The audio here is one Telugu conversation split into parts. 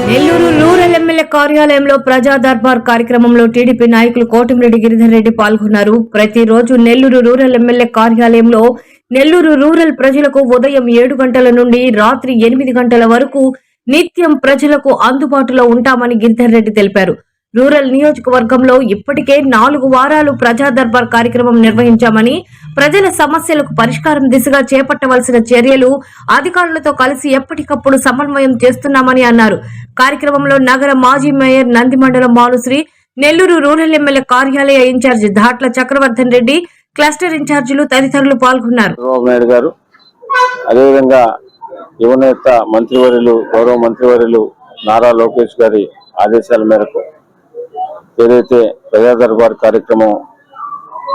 నెల్లూరు రూరల్ ఎమ్మెల్యే కార్యాలయంలో ప్రజా దర్బార్ కార్యక్రమంలో టీడీపీ నాయకులు కోటమిరెడ్డి గిరిధర్ రెడ్డి పాల్గొన్నారు. ప్రతిరోజు నెల్లూరు రూరల్ ఎమ్మెల్యే కార్యాలయంలో నెల్లూరు రూరల్ ప్రజలకు ఉదయం 7 గంటల నుండి రాత్రి 8 గంటల వరకు నిత్యం ప్రజలకు అందుబాటులో ఉంటామని గిరిధర్ రెడ్డి తెలిపారు. రూరల్ నియోజకవర్గంలో ఇప్పటికే 4 వారాలు ప్రజా దర్బార్ కార్యక్రమం నిర్వహించామని, ప్రజల సమస్యలకు పరిష్కారం దిశగా చేపట్టవలసిన చర్యలు అధికారులతో కలిసి ఎప్పటికప్పుడు సమన్వయం చేస్తున్నామని అన్నారు. కార్యక్రమంలో నగర మాజీ mayor Nandimandalam మానుశ్రీ, Nellore rural MLA కార్యాలయ ఇన్ఛార్జ్ దాట్ల చక్రవర్ధన్ రెడ్డి, క్లస్టర్ ఇన్ఛార్జీలు తదితరులు పాల్గొన్నారు. అదేవిధంగా యువనేత మంత్రివర్యులు గౌరవ మంత్రివర్యులు నారా లోకేష్ గారి ఆదేశాల మేరకు ఏదైతే ప్రజా దర్బార్ కార్యక్రమం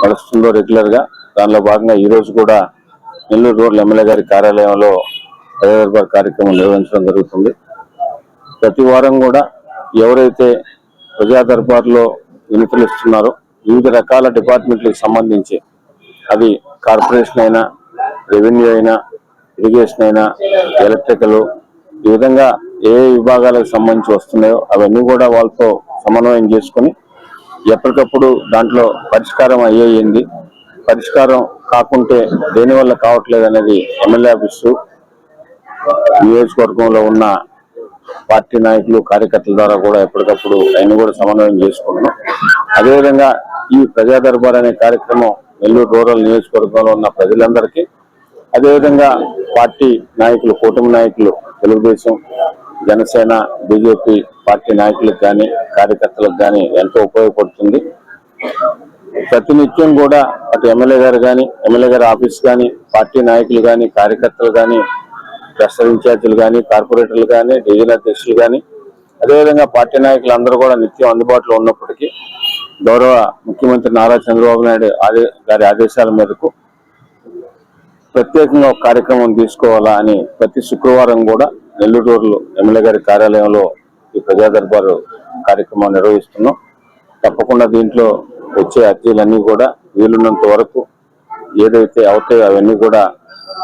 నడుస్తుందో రెగ్యులర్ గా, దానిలో భాగంగా ఈ రోజు కూడా నెల్లూరు రూరల్ ఎమ్మెల్యే గారి కార్యాలయంలో ప్రజా దర్బార్ కార్యక్రమం నిర్వహించడం జరుగుతుంది. ప్రతి వారం కూడా ఎవరైతే ప్రజా దర్బార్ లో వినతులు ఇస్తున్నారో వివిధ రకాల డిపార్ట్మెంట్లకు సంబంధించి, అది కార్పొరేషన్ అయినా, రెవెన్యూ అయినా, ఇరిగేషన్ అయినా, ఎలక్ట్రికల్, ఈ విధంగా ఏ విభాగాలకు సంబంధించి వస్తున్నాయో అవన్నీ కూడా వాళ్ళతో సమన్వయం చేసుకుని ఎప్పటికప్పుడు దాంట్లో పరిష్కారం అయ్యేయింది, పరిష్కారం కాకుంటే దేనివల్ల కావట్లేదు అనేది ఎమ్మెల్యే ఆఫీసు, నియోజకవర్గంలో ఉన్న పార్టీ నాయకులు, కార్యకర్తల ద్వారా కూడా ఎప్పటికప్పుడు ఆయన కూడా సమన్వయం చేసుకుంటున్నాం. అదేవిధంగా ఈ ప్రజా దర్బార్ అనే కార్యక్రమం నెల్లూరు రూరల్ నియోజకవర్గంలో ఉన్న ప్రజలందరికీ, అదేవిధంగా పార్టీ నాయకులు, కూటమి నాయకులు, తెలుగుదేశం, జనసేన, బీజేపీ పార్టీ నాయకులకు కానీ, కార్యకర్తలకు కానీ ఎంతో ఉపయోగపడుతుంది. ప్రతినిత్యం కూడా అటు ఎమ్మెల్యే గారు కానీ, ఎమ్మెల్యే గారి ఆఫీస్ కానీ, పార్టీ నాయకులు కానీ, కార్యకర్తలు కానీ, క్లస్టర్ ఇన్ఛార్జీలు కానీ, కార్పొరేటర్లు కానీ, డివిజన్ అధ్యక్షులు కానీ, అదేవిధంగా పార్టీ నాయకులు అందరూ కూడా నిత్యం అందుబాటులో ఉన్నప్పటికీ గౌరవ ముఖ్యమంత్రి నారా చంద్రబాబు నాయుడు గారి ఆదేశాల మేరకు ప్రత్యేకంగా ఒక కార్యక్రమం తీసుకోవాలా అని ప్రతి శుక్రవారం కూడా నెల్లూరు రూరల్ ఎమ్మెల్యే గారి కార్యాలయంలో ఈ ప్రజా దర్బార్ కార్యక్రమం నిర్వహిస్తున్నాం. తప్పకుండా దీంట్లో వచ్చే అర్జీలన్నీ కూడా వీలున్నంత వరకు ఏదైతే అవుతాయో అవన్నీ కూడా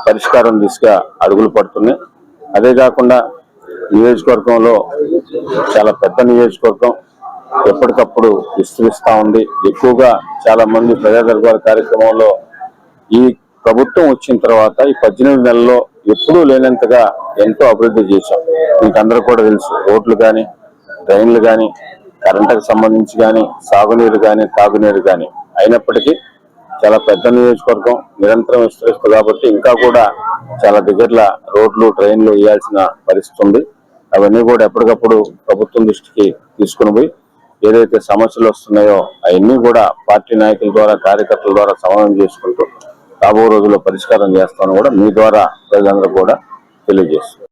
పరిష్కారం దిశగా అడుగులు పడుతున్నాయి. అదే కాకుండా నియోజకవర్గంలో చాలా పెద్ద నియోజకవర్గం, ఎప్పటికప్పుడు విస్తరిస్తూ ఉంది. ఎక్కువగా చాలా మంది ప్రజా దర్బార్ కార్యక్రమంలో ఈ ప్రభుత్వం వచ్చిన తర్వాత ఈ 18 నెలల్లో ఎప్పుడూ లేనంతగా ఎంతో అభివృద్ధి చేశాం. మీకు అందరూ కూడా తెలుసు, రోడ్లు కానీ, ట్రైన్లు కానీ, కరెంటుకు సంబంధించి కానీ, సాగునీరు కానీ, తాగునీరు కానీ. అయినప్పటికీ చాలా పెద్ద నియోజకవర్గం, నిరంతరం విస్తరిస్తుంది కాబట్టి ఇంకా కూడా చాలా దగ్గరలో రోడ్లు, ట్రైన్లు వేయాల్సిన పరిస్థితి ఉంది. అవన్నీ కూడా ఎప్పటికప్పుడు ప్రభుత్వం దృష్టికి తీసుకుని పోయి ఏదైతే సమస్యలు వస్తున్నాయో అవన్నీ కూడా పార్టీ నాయకుల ద్వారా, కార్యకర్తల ద్వారా సమన్వయం చేసుకుంటూ రాబో రోజుల్లో పరిష్కారం చేస్తామని కూడా మీ ద్వారా ప్రజలందరూ కూడా తెలియజేస్తారు.